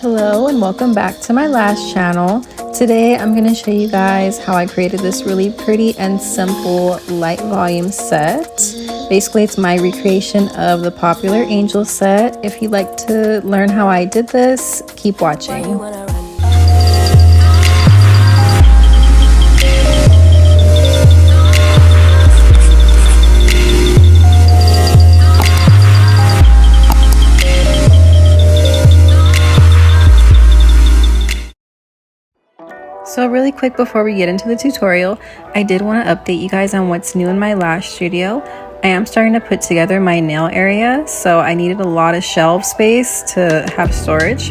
Hello and welcome back to my lash channel. Today I'm going to show you guys how I created this really pretty and simple light volume set. Basically it's my recreation of the popular Angel set. If you'd like to learn how I did this, keep watching. So really quick before we get into the tutorial, I did want to update you guys on what's new in my lash studio. I am starting to put together my nail area, so I needed a lot of shelf space to have storage.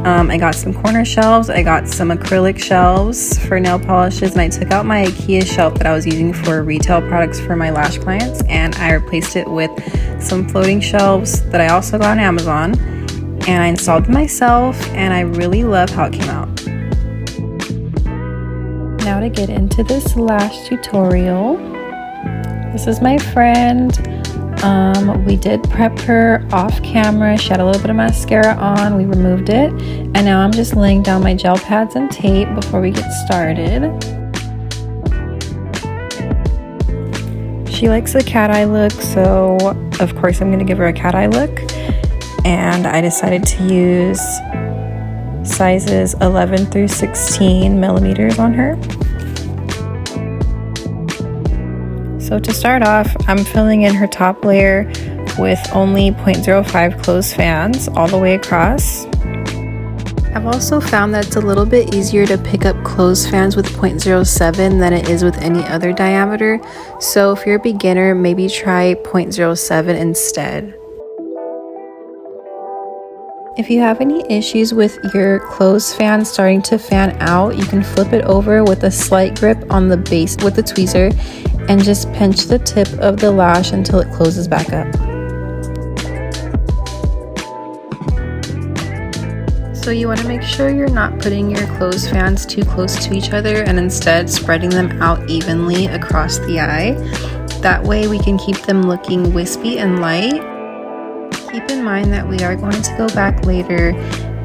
I got some corner shelves, I got some acrylic shelves for nail polishes, and I took out my IKEA shelf that I was using for retail products for my lash clients, and I replaced it with some floating shelves that I also got on Amazon, and I installed them myself, and I really love how it came out. Now to get into this lash tutorial. This is my friend. We did prep her off camera. She had a little bit of mascara on. We removed it. And now I'm just laying down my gel pads and tape before we get started. She likes the cat eye look, so of course I'm going to give her a cat eye look. And I decided to use sizes 11 through 16 millimeters on her. So to start off, I'm filling in her top layer with only 0.05 closed fans all the way across. I've also found that it's a little bit easier to pick up closed fans with 0.07 than it is with any other diameter. So if you're a beginner, maybe try 0.07 instead. If you have any issues with your closed fan starting to fan out, you can flip it over with a slight grip on the base with the tweezer and just pinch the tip of the lash until it closes back up. So you want to make sure you're not putting your closed fans too close to each other and instead spreading them out evenly across the eye. That way we can keep them looking wispy and light. Keep in mind that we are going to go back later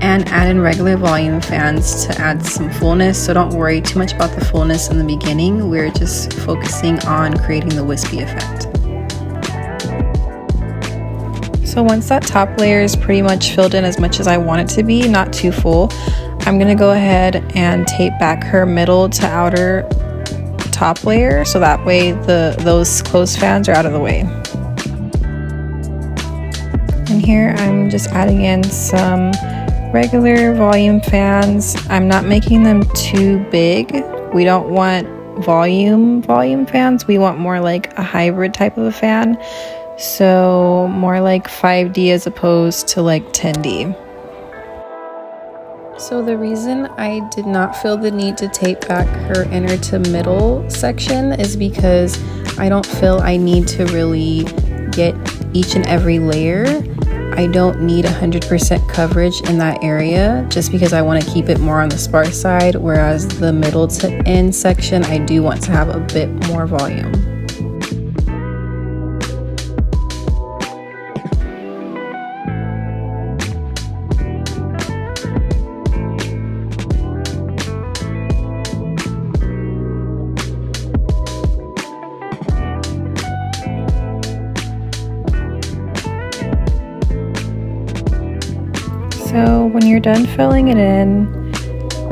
and add in regular volume fans to add some fullness, so don't worry too much about the fullness in the beginning. We're just focusing on creating the wispy effect. So once that top layer is pretty much filled in as much as I want it to be, not too full, I'm going to go ahead and tape back her middle to outer top layer, so that way those closed fans are out of the way. And here I'm just adding in some regular volume fans. I'm not making them too big. We don't want volume fans. We want more like a hybrid type of a fan. So more like 5D as opposed to like 10D. So the reason I did not feel the need to tape back her inner to middle section is because I don't feel I need to really get each and every layer. I don't need 100% coverage in that area just because I want to keep it more on the sparse side, whereas the middle to end section I do want to have a bit more volume. So when you're done filling it in,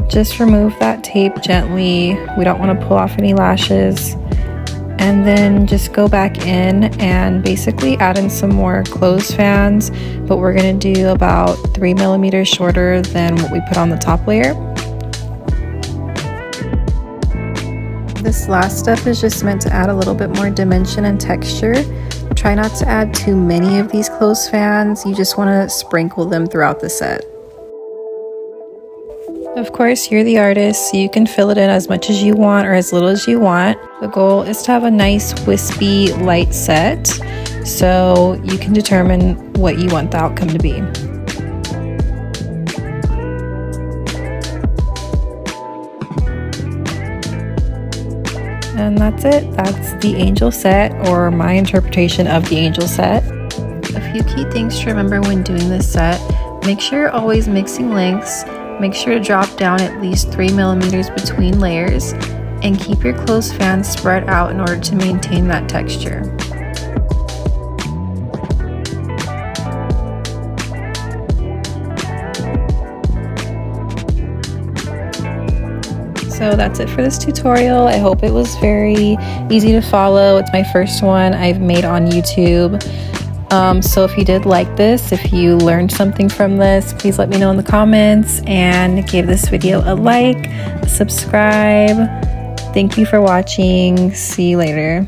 just remove that tape gently. We don't want to pull off any lashes. And then just go back in and basically add in some more closed fans, but we're going to do about 3 millimeters shorter than what we put on the top layer. This last step is just meant to add a little bit more dimension and texture. Try not to add too many of these closed fans. You just want to sprinkle them throughout the set. Of course, you're the artist, so you can fill it in as much as you want or as little as you want. The goal is to have a nice wispy light set, so you can determine what you want the outcome to be. And that's it. That's the Angel set, or my interpretation of the Angel set. A few key things to remember when doing this set. Make sure you're always mixing lengths. Make sure to drop down at least 3 millimeters between layers, and keep your clothes fans spread out in order to maintain that texture. So that's it for this tutorial. I hope it was very easy to follow. It's my first one I've made on YouTube. So if you did like this, if you learned something from this, please let me know in the comments and give this video a like, subscribe. Thank you for watching. See you later.